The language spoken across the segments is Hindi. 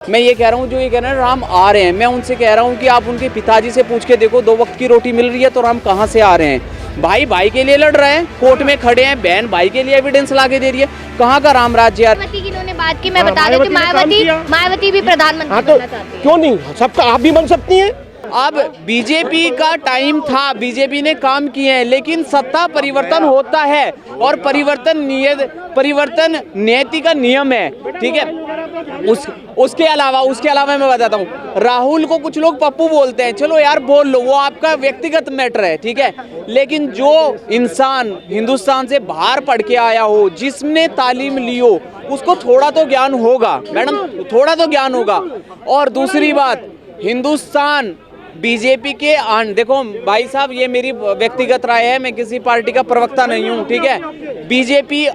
मैं ये कह रहा हूँ, जो ये कह रहे हैं राम आ रहे हैं, मैं उनसे कह रहा हूँ कि आप उनके पिताजी से पूछ के देखो, 2 वक्त की रोटी मिल रही है तो राम कहाँ से आ रहे हैं। भाई भाई के लिए लड़ रहे हैं, कोर्ट में खड़े हैं, बहन भाई के लिए एविडेंस ला के दे रही है। कहाँ का राम राज्य यार। मायावती की इन्होंने बात की, मैं बता दूं कि मायावती भी प्रधानमंत्री बनना चाहती है। क्यों नहीं, सबका आप भी बन सकती हैं। अब बीजेपी का टाइम था, बीजेपी ने काम किए हैं, लेकिन सत्ता परिवर्तन होता है और परिवर्तन नियति का नियम है, ठीक है। उसके अलावा मैं बताता हूँ, राहुल को कुछ लोग पप्पू बोलते हैं, चलो यार बोल लो, वो आपका व्यक्तिगत मैटर है, ठीक है। लेकिन जो इंसान हिंदुस्तान से बाहर पढ़ के आया हो, जिसने तालीम ली हो, उसको थोड़ा तो ज्ञान होगा मैडम, थोड़ा तो ज्ञान होगा। और दूसरी बात, हिंदुस्तान बीजेपी के देखो भाई साहब, ये मेरी व्यक्तिगत राय है, मैं किसी पार्टी का प्रवक्ता नहीं हूँ, ठीक है। बीजेपी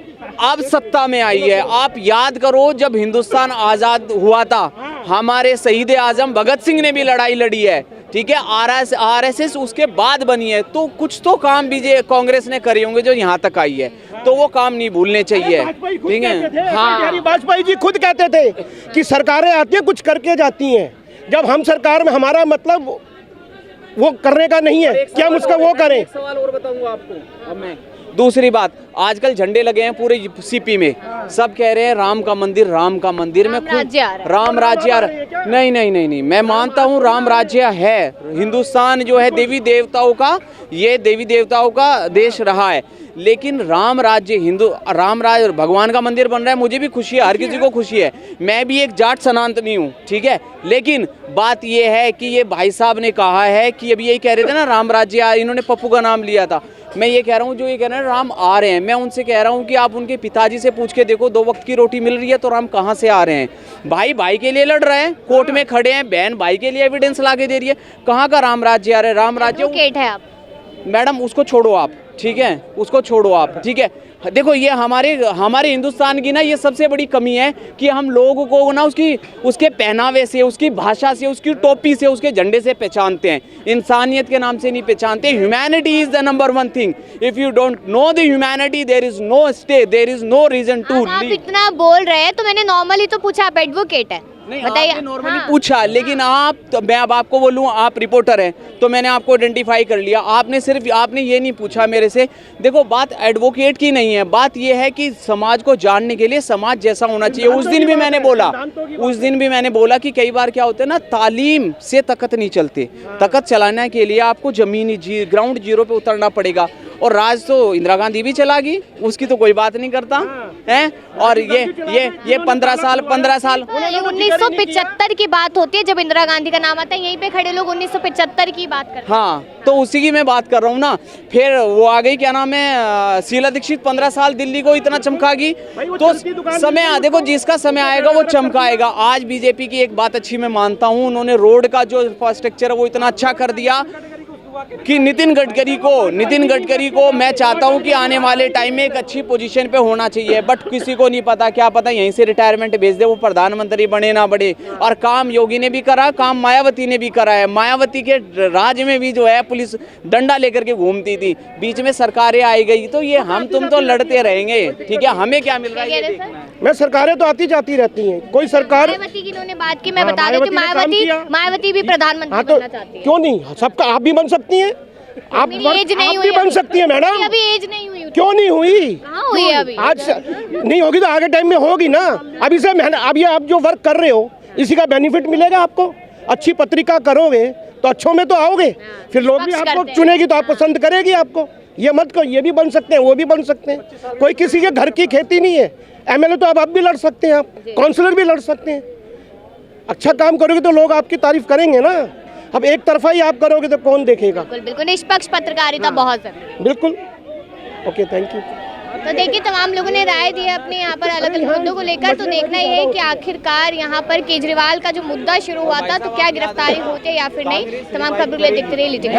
अब सत्ता में आई है। आप याद करो, जब हिंदुस्तान आज़ाद हुआ था, हमारे शहीद आजम भगत सिंह ने भी लड़ाई लड़ी है, ठीक है। आरएसएस उसके बाद बनी है, तो कुछ तो काम कांग्रेस ने करे होंगे जो यहाँ तक आई है, तो वो काम नहीं भूलने चाहिए, ठीक है। हाँ, वाजपेयी जी खुद कहते थे कि सरकारें आती हैं कुछ करके जाती हैं। जब हम सरकार में, हमारा मतलब वो करने का नहीं है कि हम उसका वो करें। एक सवाल और बताऊंगा आपको अब मैं। दूसरी बात, आजकल झंडे लगे हैं पूरे सीपी में, सब कह रहे हैं राम का मंदिर, राम का मंदिर में राम राज्य आ रहा है। नहीं, मैं मानता हूँ राम राज्य है। हिंदुस्तान जो है देवी देवताओं का, ये देवी देवताओं का देश रहा है, लेकिन राम राज्य भगवान का मंदिर बन रहा है, मुझे भी खुशी है, हर किसी को खुशी है। मैं भी एक जाट सनातनी हूँ, ठीक है। लेकिन बात ये है कि ये भाई साहब ने कहा है कि अभी यही कह रहे थे ना, राम राज्य, इन्होंने पप्पू का नाम लिया था। मैं ये कह रहा हूँ, जो ये कह रहे हैं राम आ रहे हैं, मैं उनसे कह रहा हूँ कि आप उनके पिताजी से पूछ के देखो, 2 वक्त की रोटी मिल रही है तो राम कहाँ से आ रहे हैं। भाई भाई के लिए लड़ रहे हैं, कोर्ट में खड़े हैं, बहन भाई के लिए एविडेंस ला के दे रही है। कहाँ का राम राज्य आ रहा है। राम राज्य है आप मैडम, उसको छोड़ो आप, ठीक है, उसको छोड़ो आप, ठीक है। देखो, ये हमारे हिंदुस्तान की ना ये सबसे बड़ी कमी है कि हम लोगों को ना उसके पहनावे से, उसकी भाषा से, उसकी टोपी से, उसके झंडे से पहचानते हैं, इंसानियत के नाम से नहीं पहचानते। Humanity is the number 1 thing. If you don't know the humanity, there is no stay, there is no reason to leave. आप इतना बोल रहे हैं तो मैंने नॉर्मली तो पूछा, आप एडवोकेट है, बताइए। नॉर्मली पूछा, लेकिन मैं अब आपको बोलूँ, आप रिपोर्टर हैं, तो मैंने आपको आइडेंटिफाई कर लिया। आपने ये नहीं पूछा मेरे से। देखो, बात एडवोकेट की नहीं है, बात ये है कि समाज को जानने के लिए समाज जैसा होना चाहिए। उस दिन भी मैंने बोला कि कई बार क्या होता है ना, तालीम से तखत नहीं चलते। तखत चलाने के लिए आपको जमीनी ग्राउंड जीरो पे उतरना पड़ेगा। और राज तो इंदिरा गांधी भी चला गई, उसकी तो कोई बात नहीं करता है। और ये 15 साल 1975 की बात होती है, जब इंदिरा गांधी का नाम आता है, यहीं पे खड़े लोग 1975 की बात करते हैं। हाँ, तो उसी की मैं बात कर रहा हूँ ना। फिर वो आ गई, क्या नाम है, शीला दीक्षित, 15 साल दिल्ली को इतना चमकागी। तो समय, देखो, जिसका समय आएगा वो चमकाएगा। आज बीजेपी की एक बात अच्छी मैं मानता हूँ, उन्होंने रोड का जो इंफ्रास्ट्रक्चर है वो इतना अच्छा कर दिया कि नितिन गडकरी को मैं चाहता हूं कि आने वाले टाइम में एक अच्छी पोजीशन पे होना चाहिए। बट किसी को नहीं पता, क्या पता यहीं से रिटायरमेंट भेज दे, वो प्रधानमंत्री बने ना बने। और काम योगी ने भी करा, काम मायावती ने भी करा है। मायावती के राज्य में भी जो है पुलिस डंडा लेकर के घूमती थी, बीच में सरकारें आई गई, तो ये हम तुम तो लड़ते रहेंगे, ठीक है। हमें क्या मिल रहा है, मैं सरकारें तो आती जाती रहती हैं, कोई सरकार। मायावती की इन्होंने बात की, मैं बता दूं कि मायावती भी प्रधानमंत्री बनना चाहती है। क्यों नहीं, सबका आप भी बन सकती हैं। आप भी बन सकती हैं मैडम। अभी एज नहीं हुई। क्यों नहीं हुई? कहाँ हुई है अभी? आज नहीं होगी तो आगे टाइम में होगी ना। अभी से अभी आप जो वर्क कर रहे हो, इसी का बेनिफिट मिलेगा आपको। अच्छी पत्रिका करोगे तो अच्छों में तो आओगे, फिर लोग भी आपको चुनेगी तो आप पसंद करेगी आपको। ये मत कहो ये भी बन सकते हैं, वो भी बन सकते हैं। कोई किसी के घर की खेती नहीं है। एमएलए तो आप भी लड़ सकते हैं, आप काउंसलर भी लड़ सकते हैं। अच्छा काम करोगे तो लोग आपकी तारीफ करेंगे ना। अब एक तरफा ही आप करोगे तो कौन देखेगा। बिल्कुल निष्पक्ष पत्रकारिता बहुत जरूरी। बिल्कुल, ओके, थैंक यू। तो देखिए, तमाम लोगों ने राय दी है अपने यहाँ पर अलग अलग मुद्दों को लेकर। तो देखना ये है कि आखिरकार यहाँ पर केजरीवाल का जो मुद्दा शुरू हुआ था, तो क्या गिरफ्तारी होती है या फिर नहीं। तमाम खबरों के लिए देखते रहिए लीजिए।